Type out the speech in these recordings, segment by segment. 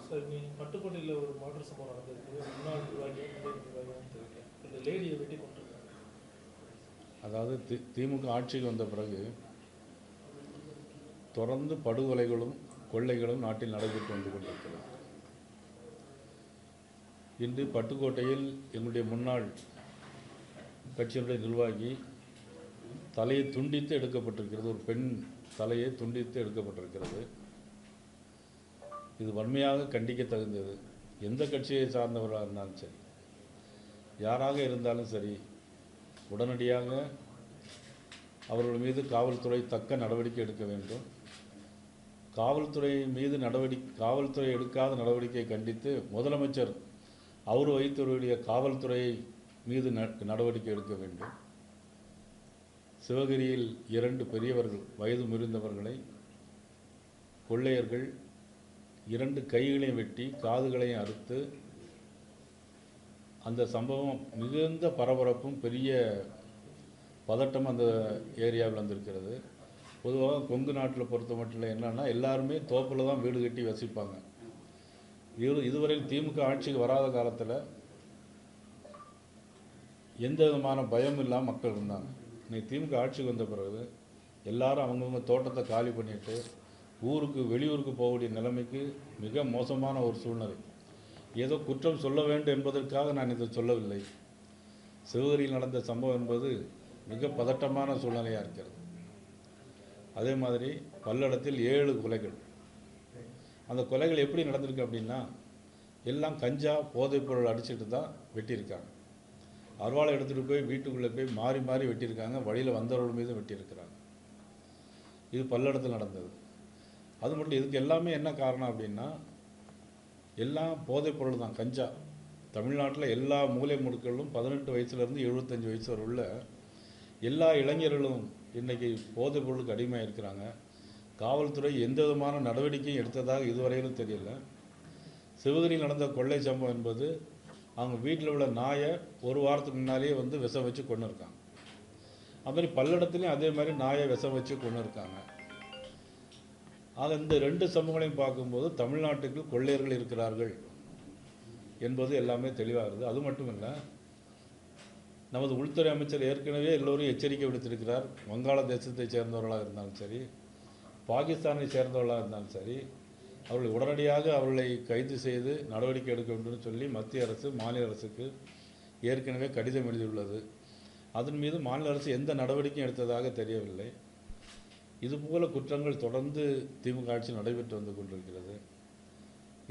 Sir நீங்கள் பட்டுக்கோட்டையில் ஒரு மாற்று சம்பவம் நடந்திருக்கு. முன்னாள் நிர்வாகியாக முன்னாள் நிர்வாகியான்னு தெரியல, இந்த லேடியை வெட்டி கொண்டிருக்காங்க. அதாவது திமுக ஆட்சிக்கு வந்த பிறகு தொடர்ந்து படுகொலைகளும் கொள்ளைகளும் நாட்டில் நடைபெற்று வந்து கொண்டிருக்கிறது. இன்று பட்டுக்கோட்டையில் எங்களுடைய முன்னாள் கட்சியினுடைய நிர்வாகி தலையை துண்டித்து எடுக்கப்பட்டிருக்கிறது. ஒரு பெண் தலையை துண்டித்து எடுக்கப்பட்டிருக்கிறது. இது வன்மையாக கண்டிக்க தகுந்தது. எந்த கட்சியை சார்ந்தவராக இருந்தாலும் சரி, யாராக இருந்தாலும் சரி, உடனடியாக அவர்கள் மீது காவல்துறை தக்க நடவடிக்கை எடுக்க வேண்டும். காவல்துறை மீது காவல்துறை எடுக்காத நடவடிக்கையை கண்டித்து முதலமைச்சர் அவர் வைத்தவருடைய காவல்துறை மீது நடவடிக்கை எடுக்க வேண்டும். சிவகிரியில் 2 பெரியவர்கள் வயது முதிர்ந்தவர்களை கொள்ளையர்கள் 2 கைகளையும் வெட்டி காதுகளையும் அறுத்து, அந்த சம்பவம் மிகுந்த பரபரப்பும் பெரிய பதட்டம் அந்த ஏரியாவில் வந்திருக்கிறது. பொதுவாக கொங்கு நாட்டில் பொறுத்த மட்டும் என்னன்னா, எல்லாருமே தோப்பில் தான் வீடு கட்டி வசிப்பாங்க. இதுவரையில் திமுக ஆட்சிக்கு வராத காலத்தில் எந்த விதமான பயம் இல்லாமல் மக்கள் இருந்தாங்க. இன்னைக்கு திமுக ஆட்சிக்கு வந்த பிறகு எல்லாரும் அவங்கவுங்க தோட்டத்தை காலி பண்ணிட்டு வெளியூருக்கு போகக்கூடிய நிலைமைக்கு மிக மோசமான ஒரு சூழ்நிலை. ஏதோ குற்றம் சொல்ல வேண்டும் என்பதற்காக நான் இதை சொல்லவில்லை. சிவகிரியில் நடந்த சம்பவம் என்பது மிக பதட்டமான சூழ்நிலையாக இருக்கிறது. அதே மாதிரி பல்லடத்தில் 7 கொலைகள். அந்த கொலைகள் எப்படி நடந்திருக்கு அப்படின்னா, எல்லாம் கஞ்சா போதைப்பொருள் அடிச்சுட்டு தான் வெட்டியிருக்காங்க. அருவாளை எடுத்துகிட்டு போய் வீட்டுக்குள்ளே போய் மாறி மாறி வெட்டியிருக்காங்க. வழியில் வந்தவர்கள் மீது வெட்டியிருக்கிறாங்க. இது பல்லடத்தில் நடந்தது. அது மட்டும் இதுக்கு எல்லாமே என்ன காரணம் அப்படின்னா, எல்லாம் போதைப்பொருள் தான், கஞ்சா. தமிழ்நாட்டில் எல்லா மூலை முடுக்களிலும் 18 வயசுலேருந்து 75 வயசு வரை உள்ள எல்லா இளைஞர்களும் இன்றைக்கி போதைப் பொருளுக்கு அடிமையாக இருக்கிறாங்க. காவல்துறை எந்த விதமான நடவடிக்கையும் எடுத்ததாக இதுவரையிலும் தெரியல. சிவகிரியில் நடந்த கொள்ளை சம்பவம் என்பது அவங்க வீட்டில் உள்ள நாயை ஒரு வாரத்துக்கு முன்னாலேயே வந்து விஷம் வச்சு கொண்டு இருக்காங்க. அதுமாதிரி பல்லடத்துலேயும் அதே மாதிரி நாயை விஷம் வச்சு கொண்டு இருக்காங்க. ஆக இந்த 2 சம்பவங்களையும் பார்க்கும்போது தமிழ்நாட்டுக்கு கொள்ளையர்கள் இருக்கிறார்கள் என்பது எல்லாமே தெளிவாகிறது. அது மட்டும் இல்லை, நமது உள்துறை அமைச்சர் ஏற்கனவே எல்லோரும் எச்சரிக்கை விடுத்திருக்கிறார். வங்காளதேசத்தை சேர்ந்தவர்களாக இருந்தாலும் சரி, பாகிஸ்தானை சேர்ந்தவர்களாக இருந்தாலும் சரி, அவர்களை உடனடியாக அவர்களை கைது செய்து நடவடிக்கை எடுக்க வேண்டும் சொல்லி மத்திய அரசு மாநில அரசுக்கு ஏற்கனவே கடிதம் எழுதியுள்ளது. அதன் மீது மாநில அரசு எந்த நடவடிக்கையும் எடுத்ததாக தெரியவில்லை. இதுபோல குற்றங்கள் தொடர்ந்து திமுக ஆட்சி நடைபெற்று வந்து கொண்டிருக்கிறது.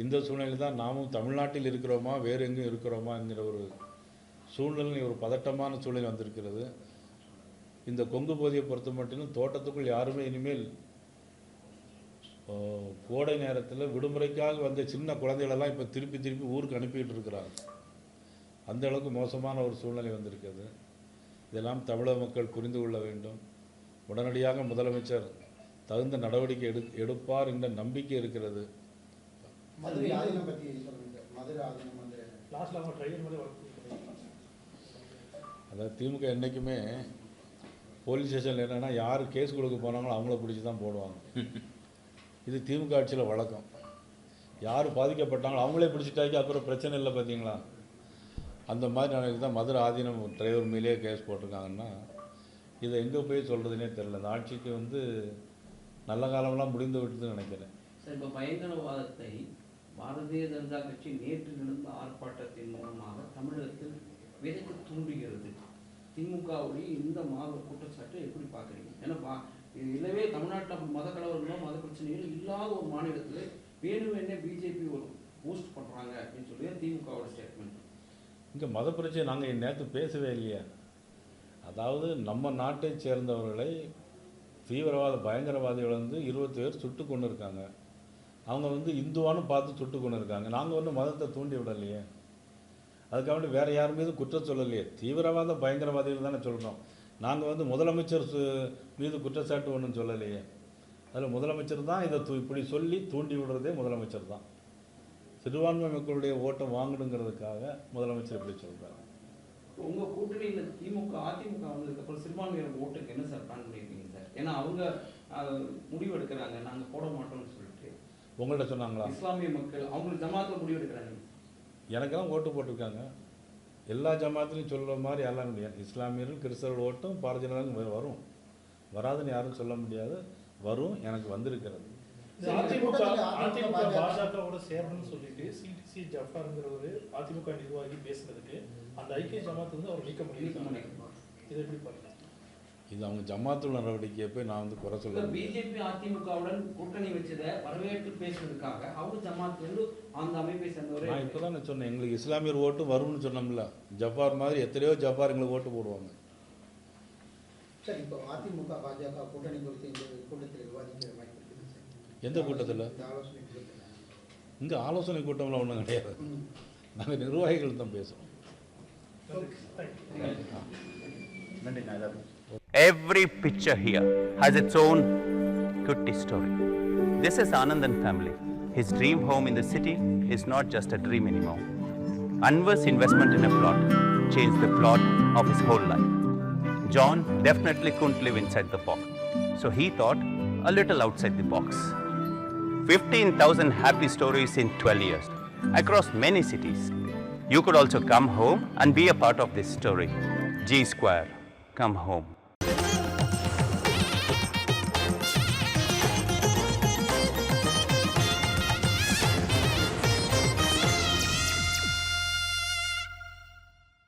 இந்த சூழ்நிலையில் தான் நாமும் தமிழ்நாட்டில் இருக்கிறோமா வேறு எங்கும் இருக்கிறோமா என்கிற ஒரு சூழ்நிலை, ஒரு பதட்டமான சூழ்நிலை வந்திருக்கிறது. இந்த கொங்கு பகுதியை பொறுத்த மட்டும் தோட்டத்துக்குள் யாருமே இனிமேல் கோடை நேரத்தில் விடுமுறைக்காக வந்த சின்ன குழந்தைகளெல்லாம் இப்போ திருப்பி ஊருக்கு அனுப்பிக்கிட்டு இருக்கிறாங்க. அந்த அளவுக்கு மோசமான ஒரு சூழ்நிலை வந்திருக்கிறது. இதெல்லாம் தமிழக மக்கள் புரிந்து கொள்ள வேண்டும். உடனடியாக முதலமைச்சர் தகுந்த நடவடிக்கை எடுப்பார் என்ற நம்பிக்கை இருக்கிறது. அதாவது திமுக என்றைக்குமே போலீஸ் ஸ்டேஷனில் என்னென்னா யார் கேஸ் கொடுக்க போனாங்களோ அவங்கள பிடிச்சி தான் போடுவாங்க. இது திமுக ஆட்சியில் வழக்கம். யார் பாதிக்கப்பட்டாங்களோ அவங்களே பிடிச்சிட்டாக்கி அப்புறம் பிரச்சனை இல்லை. பார்த்தீங்களா, அந்த மாதிரி நாளைக்கு தான் மதுரை ஆதீனம் டிரைவர் மேலேயே கேஸ் போட்டிருக்காங்கன்னா இதை எங்கே போய் சொல்கிறதுனே தெரியல. அந்த ஆட்சிக்கு வந்து நல்ல காலமெல்லாம் முடிந்து விட்டுதுன்னு நினைக்கிறேன். சார், இப்போ பயங்கரவாதத்தை பாரதிய ஜனதா கட்சி நேற்று நடந்த ஆர்ப்பாட்டத்தின் மூலமாக தமிழகத்தில் விதைக்க தூண்டுகிறது. திமுகவுடைய இந்த குற்றச்சாட்டை எப்படி பார்க்குறீங்க? ஏன்னா இல்லவே தமிழ்நாட்டில் மத கலவரங்களோ மத பிரச்சனைகளோ இல்லாத ஒரு மாநிலத்தில் வேணுமே பிஜேபி ஒரு பூஸ்ட் பண்ணுறாங்க அப்படின்னு சொல்லி திமுகவோட ஸ்டேட்மெண்ட். இங்கே மத பிரச்சனை நாங்கள் நேற்று பேசவே இல்லையா? அதாவது நம்ம நாட்டை சேர்ந்தவர்களை தீவிரவாத பயங்கரவாதிகள் வந்து 20 பேர் சுட்டு கொண்டு இருக்காங்க. அவங்க வந்து இந்துவானு பார்த்து சுட்டு கொண்டு இருக்காங்க. நாங்கள் வந்து மதத்தை தூண்டி விடலையே. அதுக்காக வேறு யார் மீதும் குற்றம் சொல்லலையே. தீவிரவாத பயங்கரவாதிகள் தானே சொல்கிறோம். நாங்கள் வந்து முதலமைச்சர் மீது குற்றச்சாட்டு ஒன்றும் சொல்லலையே. அதில் முதலமைச்சர் தான் இதை இப்படி சொல்லி தூண்டி விடுறதே முதலமைச்சர் தான். சிறுபான்மை மக்களுடைய ஓட்டை வாங்கணுங்கிறதுக்காக முதலமைச்சர் இப்படி சொல்கிறார். உங்கள் கூட்டணியில் திமுக அதிமுக வந்ததுக்கப்புறம் சிறுபான்மையோட ஓட்டுக்கு என்ன சார் பிளான் பண்ணியிருக்கீங்க சார்? ஏன்னா அவங்க முடிவு எடுக்கிறாங்க நாங்கள் போட மாட்டோம்னு சொல்லிட்டு. உங்கள்கிட்ட சொன்னாங்களா? இஸ்லாமிய மக்கள் அவங்களுக்கு ஜமாத்தில் முடிவு எடுக்கிறாங்க. எனக்கெல்லாம் ஓட்டு போட்டிருக்காங்க. எல்லா ஜமாத்துலையும் சொல்கிற மாதிரி எல்லாம் முடியாது. இஸ்லாமியர்கள் கிறிஸ்தவர்கள் ஓட்டும் பாரதிய ஜனதா வரும், வராதுன்னு யாரும் சொல்ல முடியாது. வரும், எனக்கு வந்திருக்கிறது. அதிமுக பாஜகவோட சேரணும்னு சொல்லிட்டு சிடிசி ஜஃபாருங்கிற ஒரு அதிமுக நிர்வாகி பேசுனதுக்கு அந்த ஐக்கிய ஜமாத் வந்து அவர் நீக்க முடியும். இதை எப்படி பாருங்க? இது அவங்க ஜமாத்துள்ள நடவடிக்கையை போய் நான் வந்து குறை சொல்ல. பிஜேபி அதிமுகவுடன் கூட்டணி வச்சதை வரவேற்று பேசுறதுக்காக அவங்க ஜமாத் வந்து அந்த அமைப்பை சேர்ந்தவரை. நான் இப்போ தான் சொன்னேன், எங்களுக்கு இஸ்லாமியர் ஓட்டு வரும்னு சொன்னோம்ல. ஜப்பார் மாதிரி எத்தனையோ ஜப்பார் எங்களுக்கு ஓட்டு போடுவாங்க. சார், இப்போ அதிமுக பாஜக கூட்டணி குறித்து இந்த கூட்டத்தில் விவாதிக்கிற மாதிரி இருக்குது சார். எந்த கூட்டத்தில்? இங்கே ஆலோசனை கூட்டம்லாம் ஒன்றும் கிடையாது. நாங்கள் நிர்வாகிகள் தான் பேசுகிறோம். நன்றி. Every picture here has its own kutti story. This is Anandan family. His dream home in the city is not just a dream anymore. Anwar's investment in a plot changed the plot of his whole life. John definitely couldn't live inside the box, so he thought a little outside the box. 15,000 happy stories in 12 years across many cities. You could also come home and be a part of this story. G Square, come home.